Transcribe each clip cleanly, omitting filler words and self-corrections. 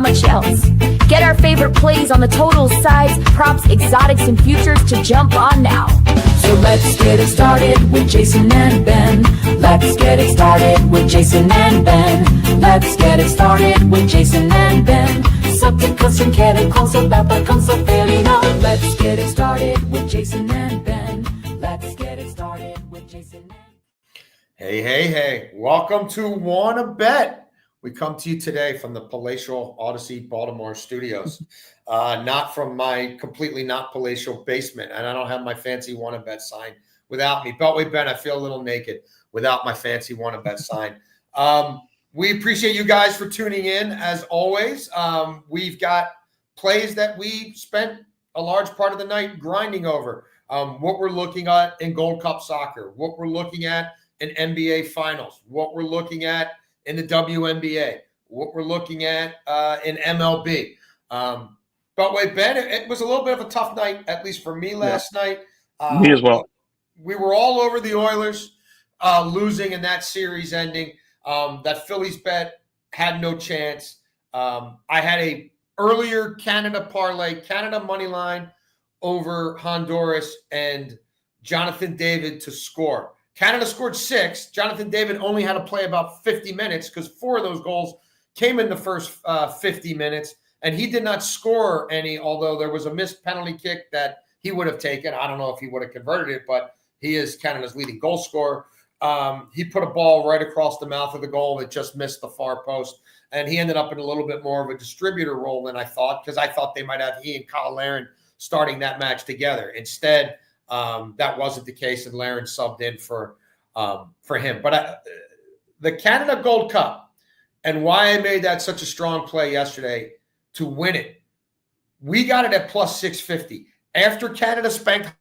much else. Get our favorite plays on the totals, sides, props, exotics, and futures to jump on now. So let's get it started with Jason and Ben. Let's get it started with Jason and Ben. Let's get it started with Jason and Ben. Subject, custom, canon, concept, about concept, fairly known. Let's get it started with Jason and Ben. Let's get it started with Jason and Ben. Hey. Welcome to Wanna Bet. We come to you today from the Palatial Odyssey Baltimore studios, not from my completely not palatial basement. And I don't have my fancy Wanna Bet sign without me. Beltway Ben, I feel a little naked without my fancy Wanna Bet sign. We appreciate you guys for tuning in, as always. We've got plays that we spent a large part of the night grinding over. What we're looking at in Gold Cup soccer, what we're looking at in NBA Finals, what we're looking at in the WNBA, what we're looking at in MLB. Beltway Ben, it was a little bit of a tough night, at least for me last night. Me as well. We were all over the Oilers losing in that series ending. That Phillies bet had no chance. I had a earlier Canada parlay, Canada money line over Honduras and Jonathan David to score. Canada scored 6. Jonathan David only had to play about 50 minutes because 4 of those goals came in the first 50 minutes, and he did not score any, although there was a missed penalty kick that he would have taken. I don't know if he would have converted it, but he is Canada's leading goal scorer. He put a ball right across the mouth of the goal that just missed the far post, and he ended up in a little bit more of a distributor role than I thought, because I thought they might have he and Kyle Larin starting that match together. Instead, that wasn't the case, and Larin subbed in for him. But the Canada Gold Cup, and why I made that such a strong play yesterday to win it, we got it at plus 650. After Canada spanked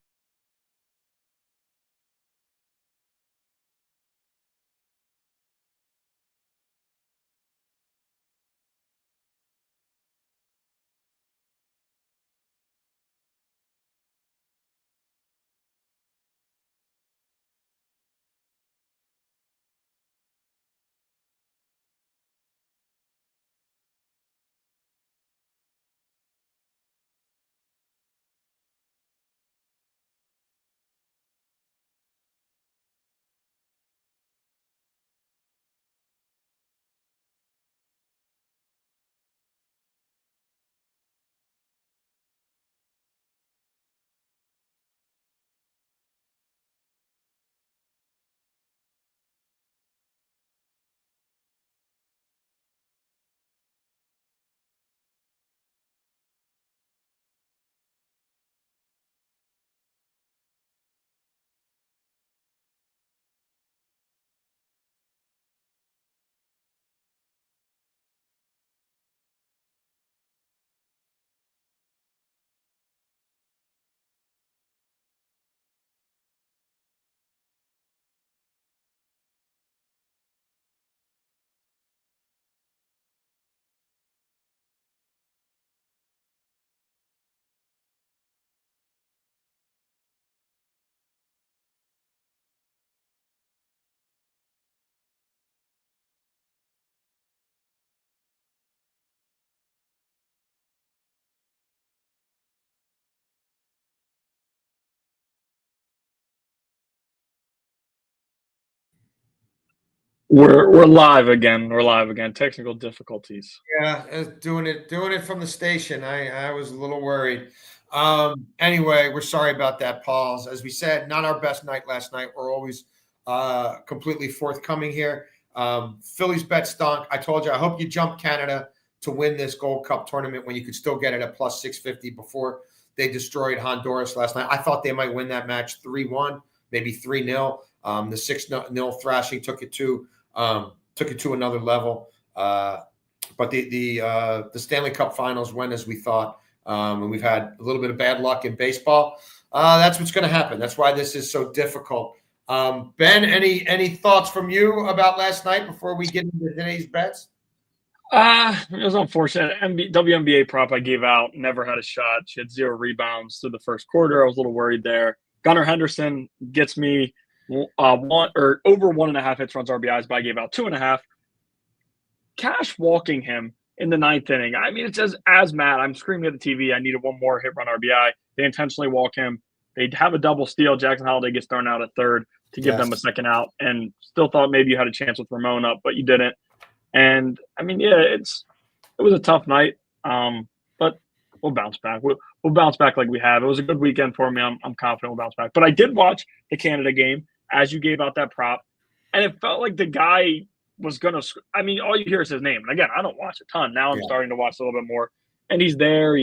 We're live again. We're live again. Technical difficulties. doing it from the station. I was a little worried. Anyway, we're sorry about that, Pauls. As we said, not our best night last night. We're always completely forthcoming here. Phillies bet stunk. I told you, I hope you jump Canada to win this Gold Cup tournament when you could still get it at plus 650 before they destroyed Honduras last night. I thought they might win that match 3-1, maybe 3-0. The 6-0 thrashing took it to another level. But the Stanley Cup Finals went as we thought, and we've had a little bit of bad luck in baseball. That's what's going to happen. That's why this is so difficult. Ben, any thoughts from you about last night before we get into today's bets? It was unfortunate. WNBA prop I gave out, never had a shot. She had 0 rebounds through the first quarter. I was a little worried there. Gunnar Henderson gets me one or over 1.5 hits, runs, RBIs, but I gave out 2.5. Cash walking him in the ninth inning. I mean, it's as mad. I'm screaming at the TV. I needed one more hit run RBI. They intentionally walk him. They have a double steal. Jackson Holiday gets thrown out at third to give them a second out, and still thought maybe you had a chance with Ramon up, but you didn't. And I mean, yeah, it was a tough night, but we'll bounce back. We'll bounce back like we have. It was a good weekend for me. I'm confident we'll bounce back. But I did watch the Canada game as you gave out that prop, and it felt like the guy was going to – I mean, all you hear is his name. And again, I don't watch a ton. Now I'm starting to watch a little bit more. And he's there.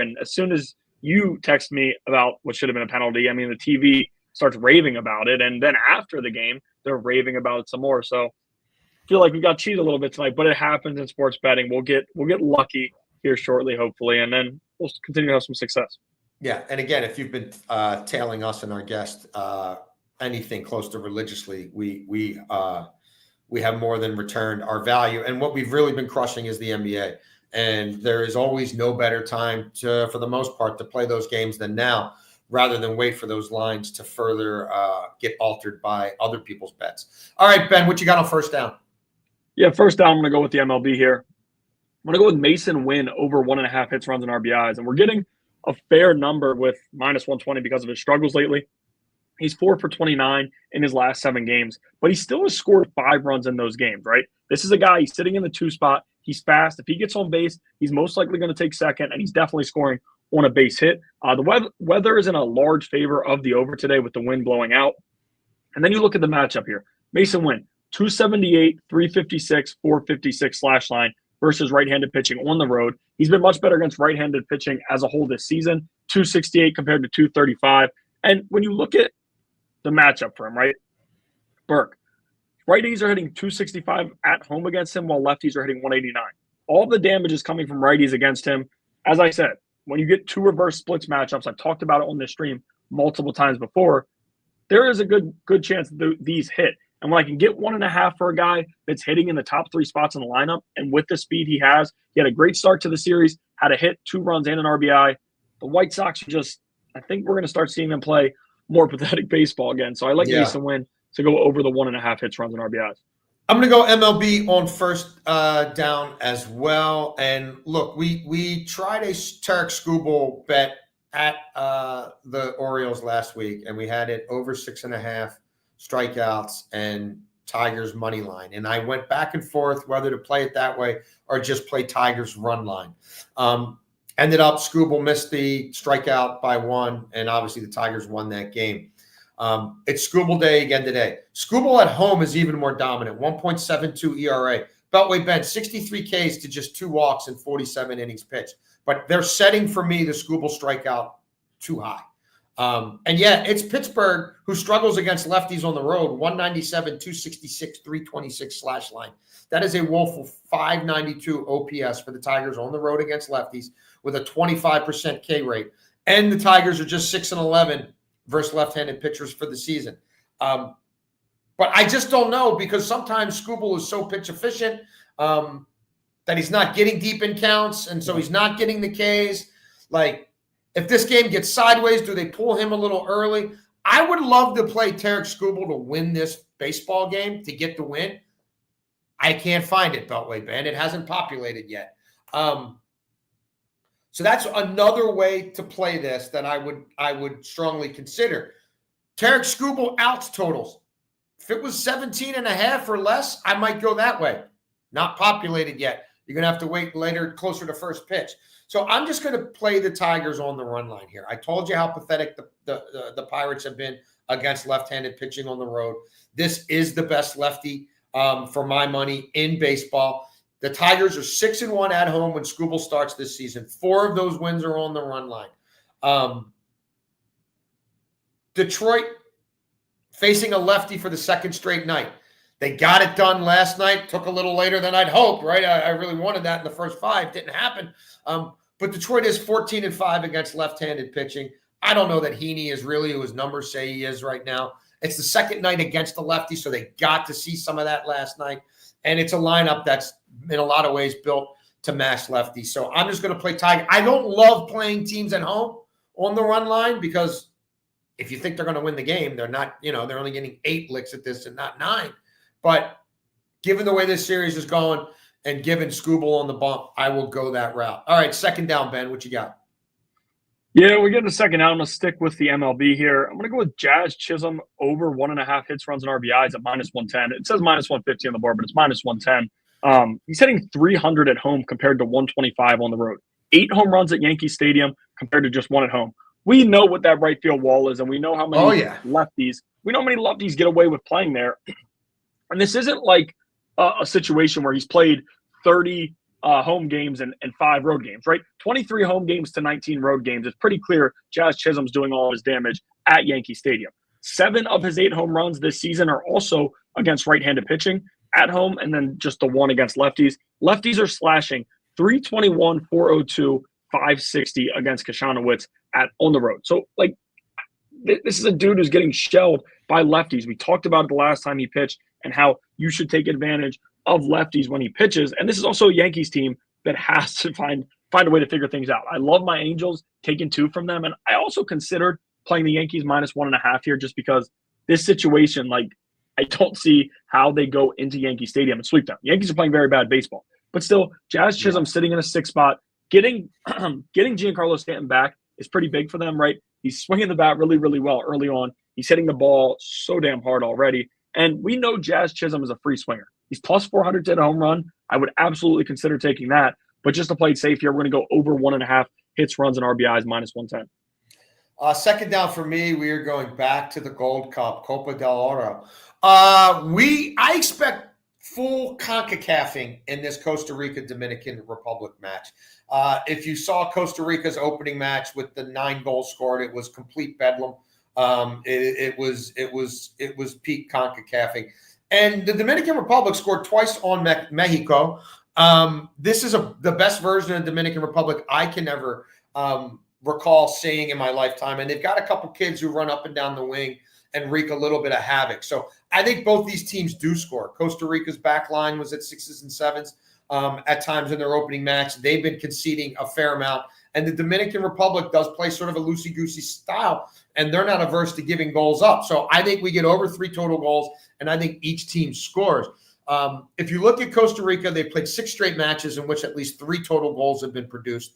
And as soon as you text me about what should have been a penalty, I mean, the TV starts raving about it. And then after the game, they're raving about it some more. So I feel like we got cheated a little bit tonight, but it happens in sports betting. We'll get lucky here shortly, hopefully, and then we'll continue to have some success. Yeah, and again, if you've been tailing us and our guest anything close to religiously, we have more than returned our value. And what we've really been crushing is the NBA. And there is always no better time for the most part, to play those games than now, rather than wait for those lines to further get altered by other people's bets. All right, Ben, what you got on first down? Yeah, first down, I'm going to go with the MLB here. I'm going to go with Mason Wynn over 1.5 hits, runs, and RBIs. And we're getting a fair number with -120 because of his struggles lately. He's 4 for 29 in his last 7 games, but he still has scored 5 runs in those games, right? This is a guy, he's sitting in the 2 spot. He's fast. If he gets on base, he's most likely going to take second, and he's definitely scoring on a base hit. The weather is in a large favor of the over today with the wind blowing out. And then you look at the matchup here. Mason Wynn, 278, 356, 456 slash line versus right-handed pitching on the road. He's been much better against right-handed pitching as a whole this season, 268 compared to 235. And when you look at the matchup for him, right? Burke. Righties are hitting 265 at home against him, while lefties are hitting 189. All the damage is coming from righties against him. As I said, when you get 2 reverse splits matchups, I've talked about it on this stream multiple times before, there is a good chance that these hit. And when I can get 1.5 for a guy that's hitting in the top 3 spots in the lineup, and with the speed he has, he had a great start to the series, had a hit, 2 runs, and an RBI. The White Sox are I think we're going to start seeing them play more pathetic baseball again. So I like Mason Wynn to go over the 1.5 hits, runs, and RBIs. I'm going to go MLB on first down as well. And look, we tried a Tarek Skubal bet at the Orioles last week, and we had it over 6.5 strikeouts and Tigers money line. And I went back and forth whether to play it that way or just play Tigers run line. Ended up Skubal missed the strikeout by 1, and obviously the Tigers won that game. It's Skubal day again today. Skubal at home is even more dominant, 1.72 ERA. Beltway Ben, 63 Ks to just 2 walks and 47 innings pitched. But they're setting for me the Skubal strikeout too high. And yeah, it's Pittsburgh who struggles against lefties on the road, 197, 266, 326 slash line. That is a woeful 592 OPS for the Tigers on the road against lefties with a 25% K rate. And the Tigers are just 6-11 versus left-handed pitchers for the season. But I just don't know, because sometimes Skubal is so pitch efficient that he's not getting deep in counts, and so he's not getting the Ks. Like, if this game gets sideways, do they pull him a little early? I would love to play Tarek Skubal to win this baseball game, to get the win. I can't find it, Beltway Ben. It hasn't populated yet. So that's another way to play this that I would strongly consider. Tarek Skubal outs totals. If it was 17.5 or less, I might go that way. Not populated yet. You're going to have to wait later, closer to first pitch. So I'm just going to play the Tigers on the run line here. I told you how pathetic the Pirates have been against left-handed pitching on the road. This is the best lefty for my money in baseball. The Tigers are 6-1 at home when Skubal starts this season. 4 of those wins are on the run line. Detroit facing a lefty for the 2nd straight night. They got it done last night. Took a little later than I'd hoped, right? I really wanted that in the first 5. Didn't happen. But Detroit is 14-5 against left-handed pitching. I don't know that Heaney is really who his numbers say he is right now. It's the 2nd night against the lefty, so they got to see some of that last night. And it's a lineup that's in a lot of ways built to mash lefties. So I'm just going to play Tiger. I don't love playing teams at home on the run line, because if you think they're going to win the game, they're not, they're only getting 8 licks at this and not 9. But given the way this series is going, and giving Scooble on the bump, I will go that route. All right, second down, Ben. What you got? Yeah, we get the second out. I'm going to stick with the MLB here. I'm going to go with Jazz Chisholm over 1.5 hits, runs, and RBIs at -110. It says -150 on the board, but it's -110. He's hitting 300 at home compared to 125 on the road. 8 home runs at Yankee Stadium compared to just 1 at home. We know what that right field wall is, and we know how many lefties. We know how many lefties get away with playing there. And this isn't like a situation where he's played 30 home games and 5 road games, right? 23 home games to 19 road games. It's pretty clear Jazz Chisholm's doing all of his damage at Yankee Stadium. 7 of his 8 home runs this season are also against right-handed pitching at home, and then just the 1 against lefties. Lefties are slashing 321, 402, 560 against Kashanowitz on the road. So, like, this is a dude who's getting shelled by lefties. We talked about it the last time he pitched and how you should take advantage of lefties when he pitches. And this is also a Yankees team that has to find a way to figure things out. I love my Angels taking 2 from them. And I also considered playing the Yankees -1.5 here just because this situation, like, I don't see how they go into Yankee Stadium and sweep them. The Yankees are playing very bad baseball. But still, Jazz Chisholm sitting in a 6th spot. Getting Giancarlo Stanton back is pretty big for them, right? He's swinging the bat really, really well early on. He's hitting the ball so damn hard already. And we know Jazz Chisholm is a free swinger. He's +400 to hit a home run. I would absolutely consider taking that. But just to play it safe here, we're going to go over 1.5 hits, runs, and RBIs -110. Second down for me, we are going back to the Gold Cup, Copa del Oro. I expect full CONCACAFing in this Costa Rica-Dominican Republic match. If you saw Costa Rica's opening match with the 9 goals scored, it was complete bedlam. It was peak CONCACAFing. And the Dominican Republic scored twice on Mexico. This is the best version of the Dominican Republic I can ever recall seeing in my lifetime. And they've got a couple kids who run up and down the wing and wreak a little bit of havoc. So I think both these teams do score. Costa Rica's back line was at 6s and 7s at times in their opening match. They've been conceding a fair amount. And the Dominican Republic does play sort of a loosey-goosey style, and they're not averse to giving goals up. So I think we get over 3 total goals, and I think each team scores. If you look at Costa Rica, they've played 6 straight matches in which at least 3 total goals have been produced.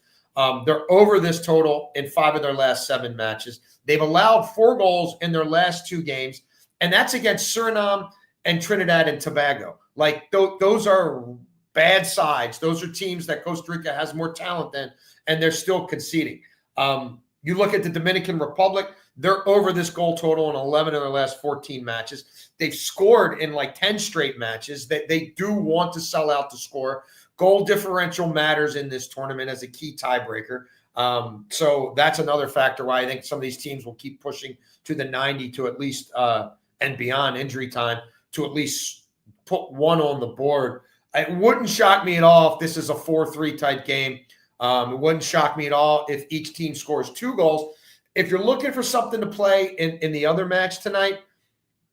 They're over this total in 5 of their last 7 matches. They've allowed 4 goals in their last 2 games, and that's against Suriname and Trinidad and Tobago. Like, those are bad sides. Those are teams that Costa Rica has more talent than, and they're still conceding. You look at the Dominican Republic, they're over this goal total in 11 of their last 14 matches. They've scored in like 10 straight matches. They do want to sell out to score. Goal differential matters in this tournament as a key tiebreaker. So that's another factor why I think some of these teams will keep pushing to the 90 to at least and beyond injury time to at least put 1 on the board. It wouldn't shock me at all if this is a 4-3 type game. It wouldn't shock me at all if each team scores 2 goals. If you're looking for something to play in the other match tonight,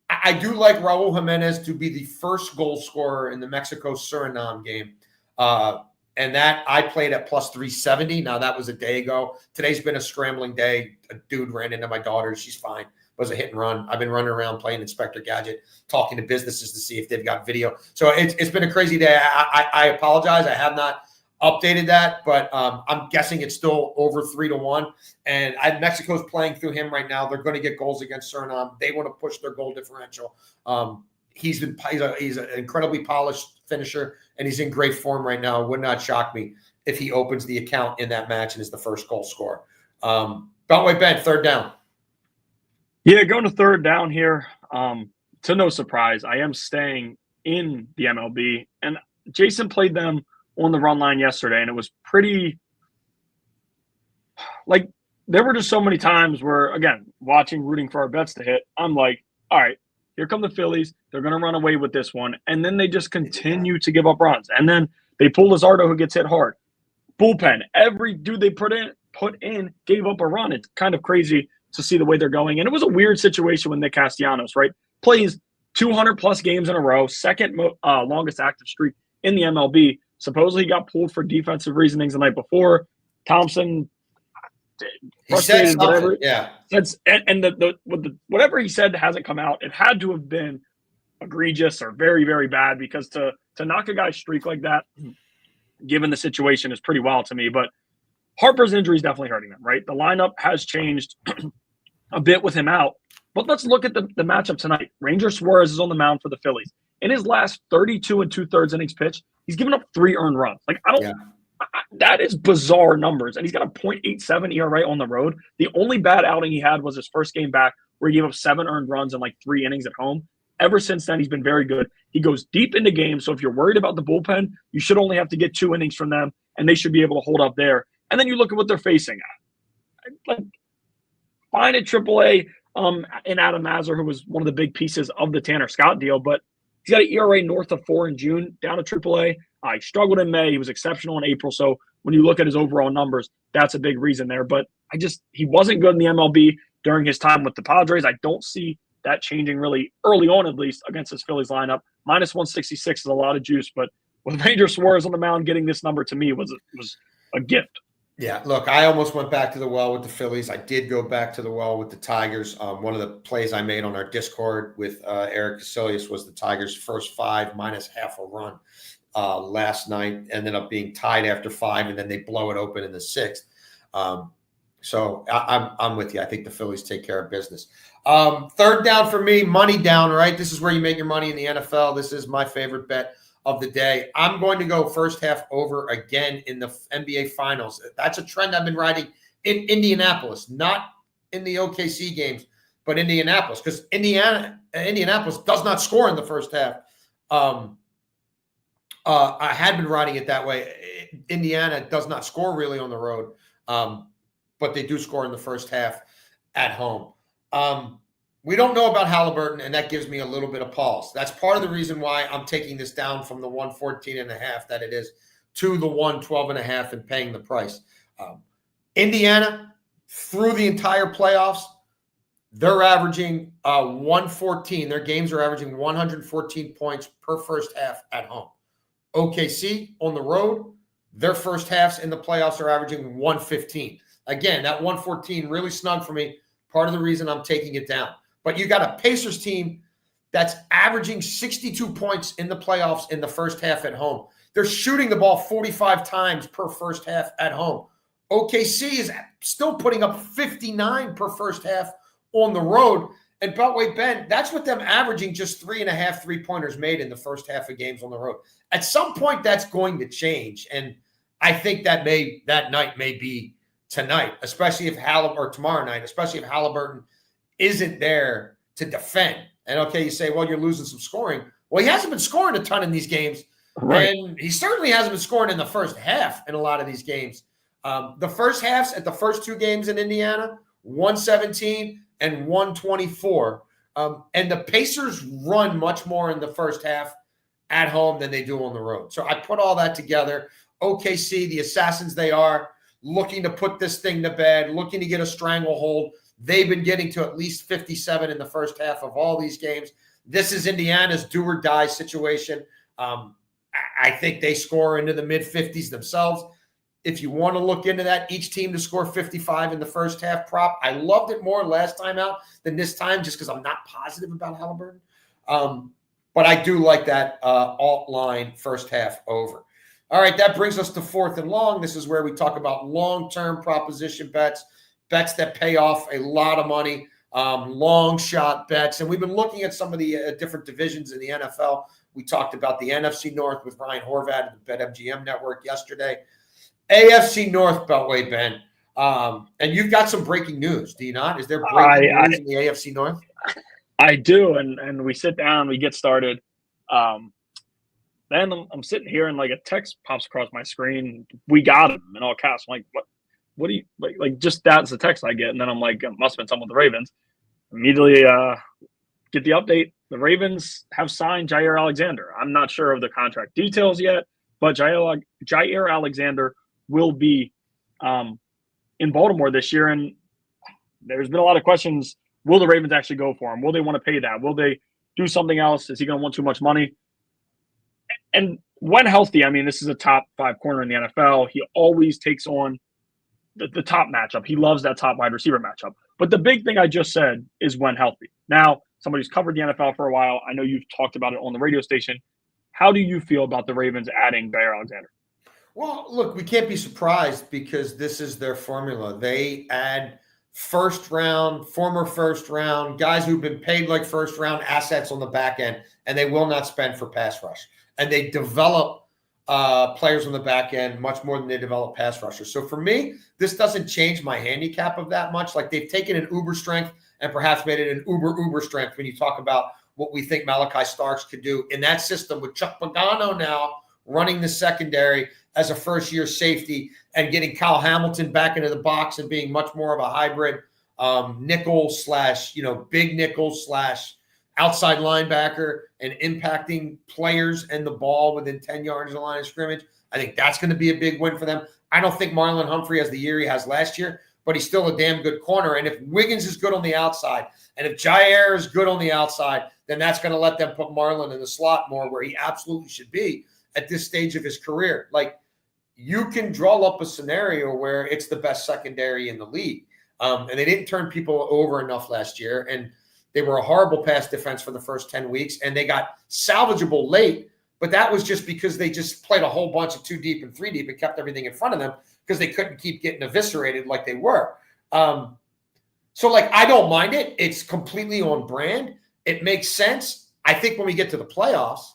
I do like Raul Jimenez to be the first goal scorer in the Mexico-Suriname game. And that I played at +370. Now, that was a day ago. Today's been a scrambling day. A dude ran into my daughter. She's fine. It was a hit and run. I've been running around playing Inspector Gadget, talking to businesses to see if they've got video. So it's been a crazy day. I apologize. I have not updated that, but I'm guessing it's still over 3-1. And Mexico's playing through him right now. They're going to get goals against Suriname. They want to push their goal differential. He's an incredibly polished finisher, and he's in great form right now. It would not shock me if he opens the account in that match and is the first goal scorer. Beltway Ben, third down. Yeah, going to third down here. To no surprise, I am staying in the MLB. And Jason played them on the run line yesterday, and it was pretty – like, there were just so many times where, again, rooting for our bets to hit, I'm like, all right, here come the Phillies. They're going to run away with this one. And then they just continue to give up runs. And then they pull Luzardo, who gets hit hard. Bullpen, every dude they put in gave up a run. It's kind of crazy to see the way they're going. And it was a weird situation with Nick Castellanos, right? Plays 200-plus games in a row, second longest active streak in the MLB. Supposedly he got pulled for defensive reasonings the night before. Thompson frustrated, whatever. Yeah. And whatever he said hasn't come out. It had to have been egregious or very, very bad, because to knock a guy's streak like that, given the situation, is pretty wild to me. But Harper's injury is definitely hurting them, right? The lineup has changed a bit with him out. But let's look at the matchup tonight. Ranger Suarez is on the mound for the Phillies. In his last 32 2/3 innings pitched, he's given up 3 earned runs. Like, that is bizarre numbers. And he's got a .87 ERA on the road. The only bad outing he had was his first game back, where he gave up 7 earned runs in like 3 innings at home. Ever since then, he's been very good. He goes deep into games. So if you're worried about the bullpen, you should only have to get 2 innings from them, and they should be able to hold up there. And then you look at what they're facing at. Like, fine at AAA in Adam Mazur, who was one of the big pieces of the Tanner Scott deal, but he's got an ERA north of 4 in June, down to AAA. He struggled in May. He was exceptional in April. So when you look at his overall numbers, that's a big reason there. But he wasn't good in the MLB during his time with the Padres. I don't see that changing really early on, at least, against this Phillies lineup. Minus 166 is a lot of juice, but with Ranger Suarez on the mound, getting this number to me was a gift. Yeah, look, I almost went back to the well with the Phillies. I did go back to the well with the Tigers. One of the plays I made on our Discord with Eric Casillas was the Tigers' first 5 minus half a run last night. Ended up being tied after 5, and then they blow it open in the 6th. So I'm with you. I think the Phillies take care of business. Third down for me, money down, right? This is where you make your money in the NFL. This is my favorite bet of the day. I'm going to go first half over again in the NBA Finals. That's a trend I've been riding in Indianapolis, not in the OKC games, but Indianapolis, because Indianapolis does not score in the first half. I had been riding it that way. Indiana does not score really on the road, but they do score in the first half at home. We don't know about Halliburton, and that gives me a little bit of pause. That's part of the reason why I'm taking this down from the 114.5 that it is to the 112.5 and paying the price. Indiana, through the entire playoffs, they're averaging 114. Their games are averaging 114 points per first half at home. OKC on the road, their first halves in the playoffs are averaging 115. Again, that 114 really snug for me. Part of the reason I'm taking it down. But you got a Pacers team that's averaging 62 points in the playoffs in the first half at home. They're shooting the ball 45 times per first half at home. OKC is still putting up 59 per first half on the road. And Beltway Ben, that's with them averaging just 3.5 3-pointers made in the first half of games on the road. At some point, that's going to change. And I think that night may be tonight, especially if tomorrow night, especially if Halliburton isn't there to defend. And okay, you say, well, you're losing some scoring. Well, he hasn't been scoring a ton in these games. Right. And he certainly hasn't been scoring in the first half in a lot of these games. The first halves at the first 2 games in Indiana, 117 and 124. And the Pacers run much more in the first half at home than they do on the road. So I put all that together. OKC, the assassins they are, looking to put this thing to bed, looking to get a stranglehold. They've been getting to at least 57 in the first half of all these games. This is Indiana's do or die situation. I think they score into the mid-50s themselves. If you want to look into that, each team to score 55 in the first half prop. I loved it more last time out than this time just because I'm not positive about Halliburton. But I do like that alt line first half over. All right, that brings us to 4th and long. This is where we talk about long-term proposition bets that pay off a lot of money, long shot bets. And we've been looking at some of the different divisions in the NFL. We talked about the NFC North with Ryan Horvath at the BetMGM network yesterday. AFC North, Beltway Ben. And you've got some breaking news, do you not? Is there breaking news in the AFC North? I do, and we sit down, we get started. Then I'm sitting here and like a text pops across my screen. We got him in all caps. I'm like, what do you like? Just that's the text I get, and then I'm like, it must have been someone with the Ravens. Immediately get the update. The Ravens have signed Jair Alexander. I'm not sure of the contract details yet, but Jair Alexander will be in Baltimore this year, and there's been a lot of questions. Will the Ravens actually go for him? Will they want to pay that? Will they do something else? Is he going to want too much money? And when healthy, I mean, this is a top 5 corner in the NFL. He always takes on the top matchup. He loves that top wide receiver matchup. But the big thing I just said is when healthy. Now, somebody who's covered the NFL for a while. I know you've talked about it on the radio station. How do you feel about the Ravens adding Jair Alexander? Well, look, we can't be surprised because this is their formula. They add first round, former first round, guys who've been paid like first round assets on the back end, and they will not spend for pass rush. And they develop players on the back end much more than they develop pass rushers. So for me, this doesn't change my handicap of that much. Like they've taken an uber strength and perhaps made it an uber strength when you talk about what we think Malachi Starks could do in that system with Chuck Pagano now running the secondary as a first-year safety and getting Kyle Hamilton back into the box and being much more of a hybrid nickel slash, big nickel slash outside linebacker and impacting players and the ball within 10 yards of the line of scrimmage. I think that's going to be a big win for them. I don't think Marlon Humphrey has the year he has last year, but he's still a damn good corner. And if Wiggins is good on the outside and if Jair is good on the outside, then that's going to let them put Marlon in the slot more where he absolutely should be at this stage of his career. Like, you can draw up a scenario where it's the best secondary in the league. And they didn't turn people over enough last year. And they were a horrible pass defense for the first 10 weeks. And they got salvageable late. But that was just because they just played a whole bunch of 2 deep and 3 deep and kept everything in front of them because they couldn't keep getting eviscerated like they were. So, I don't mind it. It's completely on brand. It makes sense. I think when we get to the playoffs,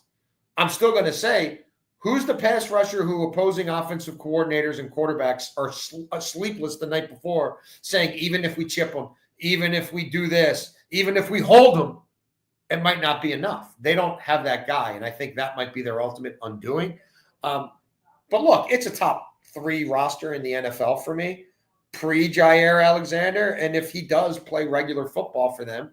I'm still going to say, who's the pass rusher who opposing offensive coordinators and quarterbacks are sleepless the night before saying, even if we chip them, even if we do this, even if we hold them, it might not be enough. They don't have that guy, and I think that might be their ultimate undoing. But look, it's a top 3 roster in the NFL for me, pre-Jair Alexander, and if he does play regular football for them,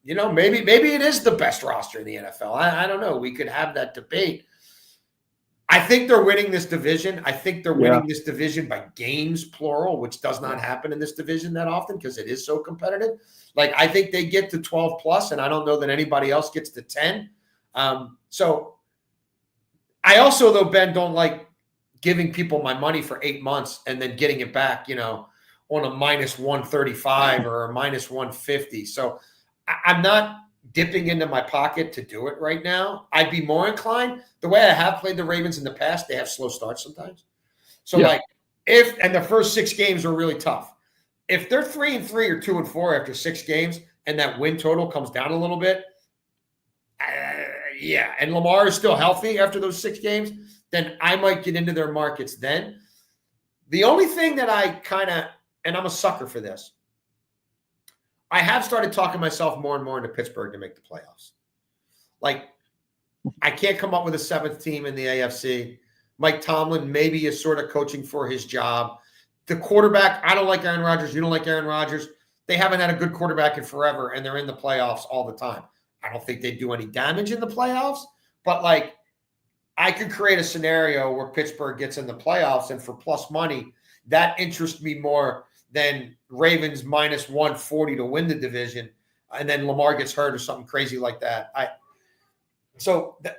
maybe it is the best roster in the NFL. I don't know. We could have that debate. I think they're winning this division. I think they're winning this division by games, plural, which does not happen in this division that often because it is so competitive. I think they get to 12 plus, and I don't know that anybody else gets to 10. So I also, though, Ben, don't like giving people my money for 8 months and then getting it back, on a minus 135 or a minus 150. So I'm not dipping into my pocket to do it right now. I'd be more inclined. The way I have played the Ravens in the past, they have slow starts sometimes. So and the first 6 games are really tough. If they're 3-3 or 2-4 after 6 games and that win total comes down a little bit, and Lamar is still healthy after those 6 games, then I might get into their markets then. The only thing that I and I'm a sucker for this, I have started talking myself more and more into Pittsburgh to make the playoffs. I can't come up with a 7th team in the AFC. Mike Tomlin maybe is sort of coaching for his job. The quarterback, I don't like Aaron Rodgers. You don't like Aaron Rodgers. They haven't had a good quarterback in forever, and they're in the playoffs all the time. I don't think they do any damage in the playoffs, but I could create a scenario where Pittsburgh gets in the playoffs, and for plus money, that interests me more than Ravens minus 140 to win the division, and then Lamar gets hurt or something crazy like that.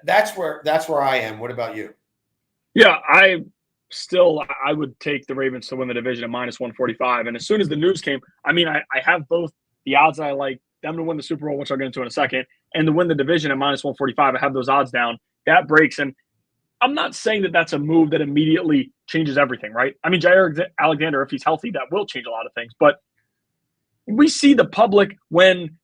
That's where I am. What about you? Yeah, I would take the Ravens to win the division at minus 145. And as soon as the news came, I have both the odds that I like them to win the Super Bowl, which I'll get into in a second, and to win the division at minus 145. I have those odds down. That breaks. And I'm not saying that that's a move that immediately changes everything, right? Jair Alexander, if he's healthy, that will change a lot of things. But we see the public when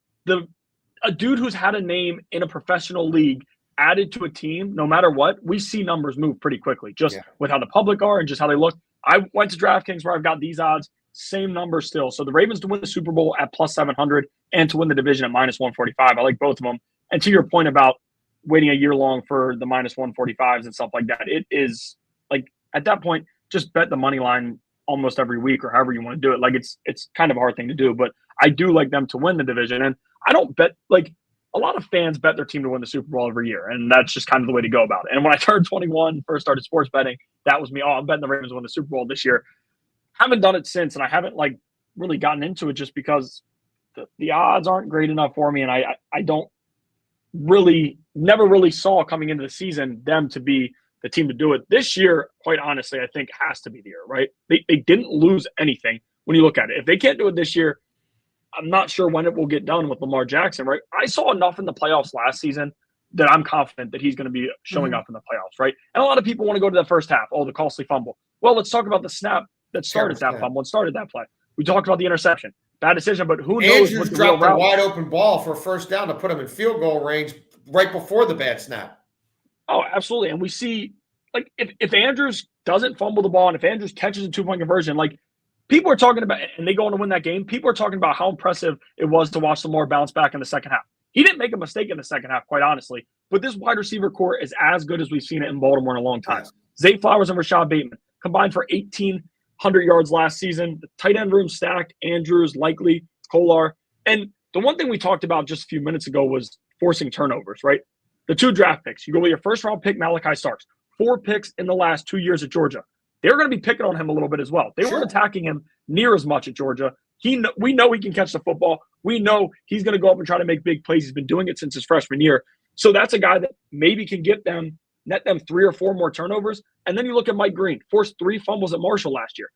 a dude who's had a name in a professional league added to a team, no matter what, we see numbers move pretty quickly just with how the public are and just how they look. I went to DraftKings where I've got these odds, same number still. So the Ravens to win the Super Bowl at plus 700 and to win the division at minus 145. I like both of them. And to your point about waiting a year long for the minus 145s and stuff like that, it is at that point, just bet the money line almost every week or however you want to do it. It's kind of a hard thing to do, but I do like them to win the division. And I don't bet a lot of fans bet their team to win the Super Bowl every year, and that's just kind of the way to go about it. And when I turned 21, first started sports betting, that was me. I'm betting the Ravens win the Super Bowl this year. Haven't done it since, and I haven't really gotten into it just because the odds aren't great enough for me, and I don't never really saw coming into the season them to be the team to do it. This year, quite honestly, I think has to be the year, right? They didn't lose anything when you look at it. If they can't do it this year, I'm not sure when it will get done with Lamar Jackson, right? I saw enough in the playoffs last season that I'm confident that he's going to be showing up in the playoffs, right? And a lot of people want to go to the first half. Oh, the costly fumble. Well, let's talk about the snap that started that fumble and started that play. We talked about the interception. Bad decision, but who knows Andrews what the dropped real a route wide open ball for a first down to put him in field goal range right before the bad snap. Oh, absolutely. And we see, like, if Andrews doesn't fumble the ball and if Andrews catches a 2-point conversion, like, people are talking about, and they go on to win that game, people are talking about how impressive it was to watch Lamar bounce back in the second half. He didn't make a mistake in the second half, quite honestly, but this wide receiver core is as good as we've seen it in Baltimore in a long time. Yes. Zay Flowers and Rashad Bateman combined for 1,800 yards last season. The tight end room stacked, Andrews, Likely, Kolar. And the one thing we talked about just a few minutes ago was forcing turnovers, right? The 2 draft picks. You go with your first-round pick, Malachi Starks. 4 picks in the last 2 years at Georgia. They're going to be picking on him a little bit as well. They weren't attacking him near as much at Georgia. We know he can catch the football. We know he's going to go up and try to make big plays. He's been doing it since his freshman year. So that's a guy that maybe can net them 3 or 4 more turnovers. And then you look at Mike Green, forced 3 fumbles at Marshall last year.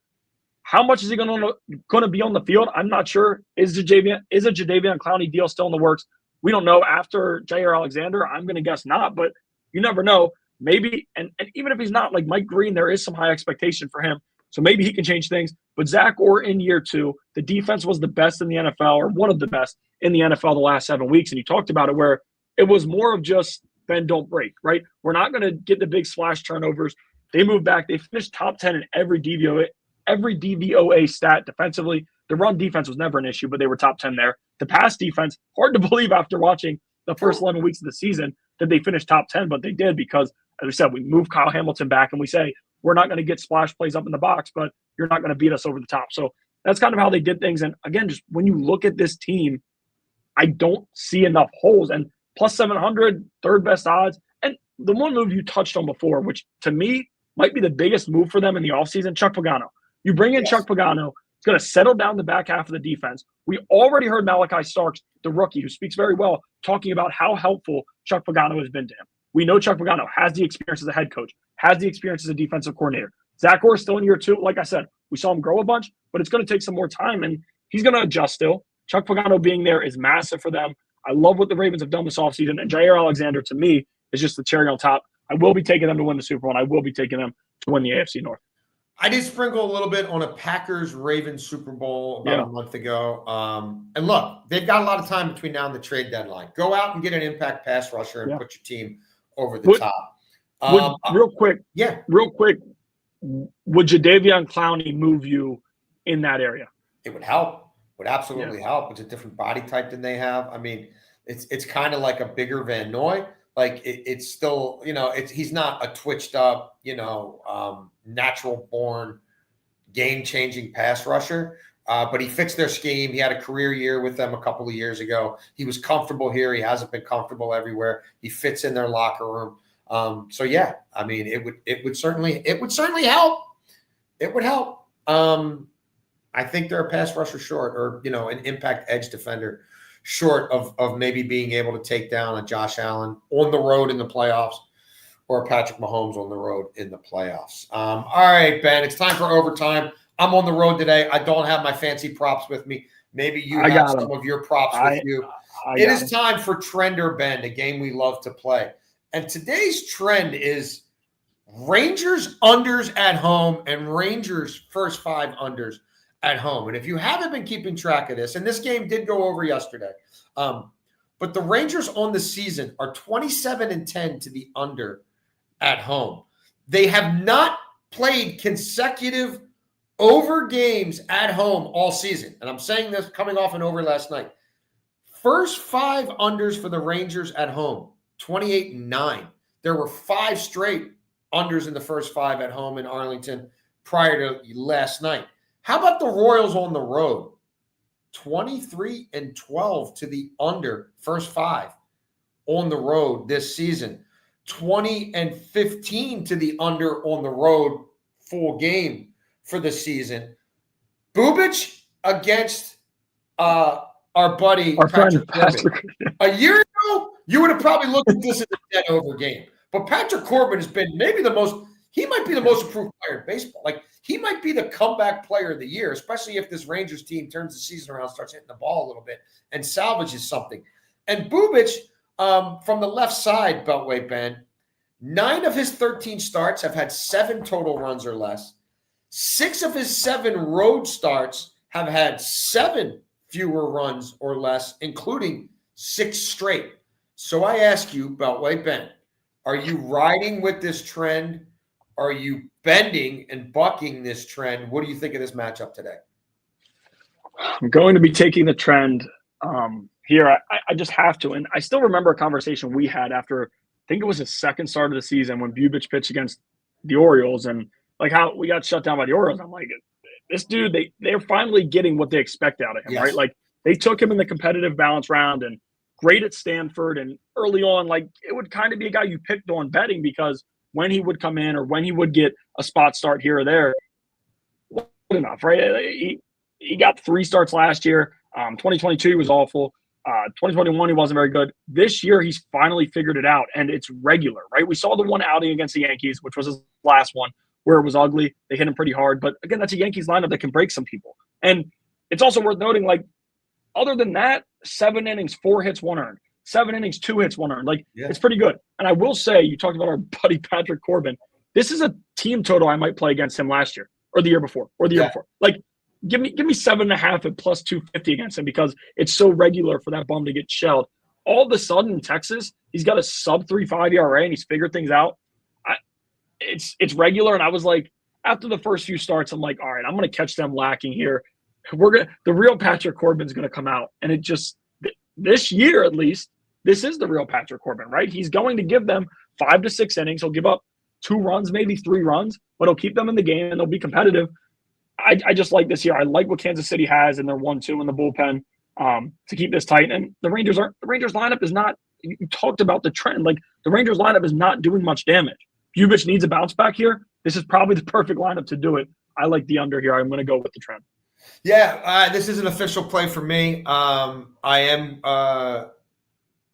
How much is he going to be on the field? I'm not sure. Is a Jadeveon Clowney deal still in the works? We don't know. After Jair Alexander, I'm going to guess not, but you never know. Maybe, and even if he's not, like Mike Green, there is some high expectation for him. So maybe he can change things. But Zach Orr in year 2, the defense was the best in the NFL, or one of the best in the NFL the last 7 weeks. And you talked about it where it was more of just bend, don't break, right? We're not going to get the big splash turnovers. They moved back. They finished top 10 in every DVOA stat defensively. The run defense was never an issue, but they were top 10 there. The pass defense, hard to believe after watching the first 11 weeks of the season that they finished top 10, but they did because, as we said, we moved Kyle Hamilton back and we say, we're not going to get splash plays up in the box, but you're not going to beat us over the top. So that's kind of how they did things. And again, just when you look at this team, I don't see enough holes. And plus 700, third best odds. And the one move you touched on before, which to me might be the biggest move for them in the offseason, Chuck Pagano. You bring in Chuck Pagano, it's going to settle down the back half of the defense. We already heard Malachi Starks, the rookie, who speaks very well, talking about how helpful Chuck Pagano has been to him. We know Chuck Pagano has the experience as a head coach, has the experience as a defensive coordinator. Zach Orr is still in year 2. Like I said, we saw him grow a bunch, but it's going to take some more time, and he's going to adjust still. Chuck Pagano being there is massive for them. I love what the Ravens have done this offseason, and Jair Alexander, to me, is just the cherry on top. I will be taking them to win the Super Bowl, and I will be taking them to win the AFC North. I did sprinkle a little bit on a Packers-Ravens Super Bowl about a month ago. And look, they've got a lot of time between now and the trade deadline. Go out and get an impact pass rusher and put your team over the top. Real quick, would Jadeveon Clowney move you in that area? It would help. Would absolutely help. It's a different body type than they have. I mean, it's kind of like a bigger Van Noy. Like it's still, he's not a twitched up, natural born game changing pass rusher. But he fits their scheme. He had a career year with them a couple of years ago. He was comfortable here. He hasn't been comfortable everywhere. He fits in their locker room. So yeah, I mean, it would certainly help. It would help. I think they're a pass rusher short, or an impact edge defender short of maybe being able to take down a Josh Allen on the road in the playoffs, or Patrick Mahomes on the road in the playoffs. All right, Ben, it's time for overtime. I'm on the road today. I don't have my fancy props with me. Maybe you have some of your props with you. It is time for Trend or Bend, a game we love to play. And today's trend is Rangers unders at home and Rangers first 5 unders at home. And if you haven't been keeping track of this, and this game did go over yesterday, but the Rangers on the season are 27-10 to the under at home. They have not played consecutive over games at home all season. And I'm saying this coming off an over last night. First 5 unders for the Rangers at home, 28-9. There were 5 straight unders in the first 5 at home in Arlington prior to last night. How about the Royals on the road? 23-12 to the under first 5 on the road this season. 20-15 to the under on the road full game for the season. Bubic against our buddy Patrick Corbin. A year ago, you would have probably looked at this as a dead over game. But Patrick Corbin has been maybe the most he might be the most improved player in baseball. Like, he might be the comeback player of the year, especially if this Rangers team turns the season around, starts hitting the ball a little bit, and salvages something. And Bubic, from the left side, Beltway Ben, 9 of his 13 starts have had 7 total runs or less. 6 of his 7 road starts have had 7 fewer runs or less, including 6 straight. So I ask you, Beltway Ben, are you riding with this trend? Are you bending and bucking this trend? What do you think of this matchup today? I'm going to be taking the trend here. I just have to. And I still remember a conversation we had after, I think it was his second start of the season, when Bubic pitched against the Orioles, and like how we got shut down by the Orioles. I'm like, this dude, they're finally getting what they expect out of him, Yes. right? Like, they took him in the competitive balance round, and great at Stanford. And early on, like, it would kind of be a guy you picked on betting, because when he would come in or when he would get a spot start here or there, good enough, right? He got 3 starts last year. 2022 he was awful. 2021 he wasn't very good. This year he's finally figured it out, and it's regular, right? We saw the one outing against the Yankees, which was his last one, where it was ugly. They hit him pretty hard, but again, that's a Yankees lineup that can break some people. And it's also worth noting, like, other than that, 7 innings, 4 hits, 1 earned. 7 innings, 2 hits, 1 earned. Like, It's pretty good. And I will say, you talked about our buddy Patrick Corbin. This is a team total I might play against him last year or the year before or the year before. Like, give me 7.5 and plus 250 against him, because it's so regular for that bum to get shelled. All of a sudden in Texas, he's got a sub 3.5 ERA and he's figured things out. It's regular. And I was like, after the first few starts, I'm like, all right, I'm going to catch them lacking here. The real Patrick Corbin's going to come out. And it just, this year at least, this is the real Patrick Corbin, right? He's going to give them 5 to 6 innings. He'll give up 2 runs, maybe 3 runs, but he'll keep them in the game and they'll be competitive. I just like this year. I like what Kansas City has in their 1-2 in the bullpen to keep this tight. And the Rangers lineup is not, you talked about the trend. Like, the Rangers lineup is not doing much damage. Bubic needs a bounce back here. This is probably the perfect lineup to do it. I like the under here. I'm going to go with the trend. Yeah, this is an official play for me. I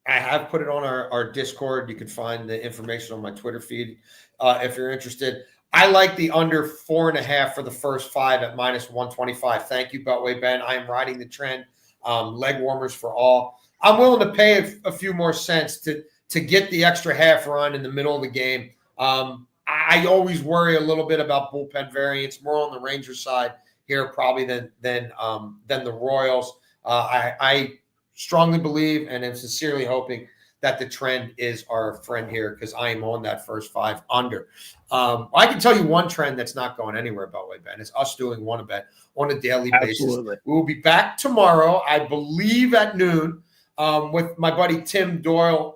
have put it on our Discord. You can find the information on my Twitter feed if you're interested. I like the under 4.5 for the first 5 at -125. Thank you, Beltway Ben. I am riding the trend. Leg warmers for all. I'm willing to pay a few more cents to get the extra half run in the middle of the game. I always worry a little bit about bullpen variance, more on the Rangers side here probably than the Royals. I strongly believe and am sincerely hoping that the trend is our friend here, because I am on that first 5 under. I can tell you one trend that's not going anywhere, Beltway Ben. It's us doing one bet on a daily basis. We will be back tomorrow, I believe, at noon with my buddy Tim Doyle.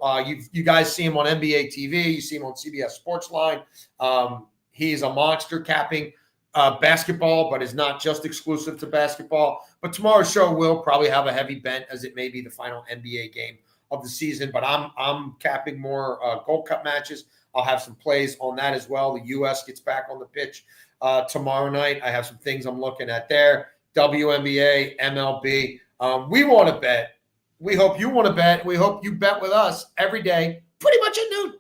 You guys see him on NBA TV. You see him on CBS Sportsline. He's a monster capping basketball, but is not just exclusive to basketball. But tomorrow's show will probably have a heavy bent, as it may be the final NBA game of the season. But I'm capping more Gold Cup matches. I'll have some plays on that as well. The U.S. gets back on the pitch tomorrow night. I have some things I'm looking at there. WNBA, MLB. We want to bet. We hope you want to bet. We hope you bet with us every day, pretty much at noon.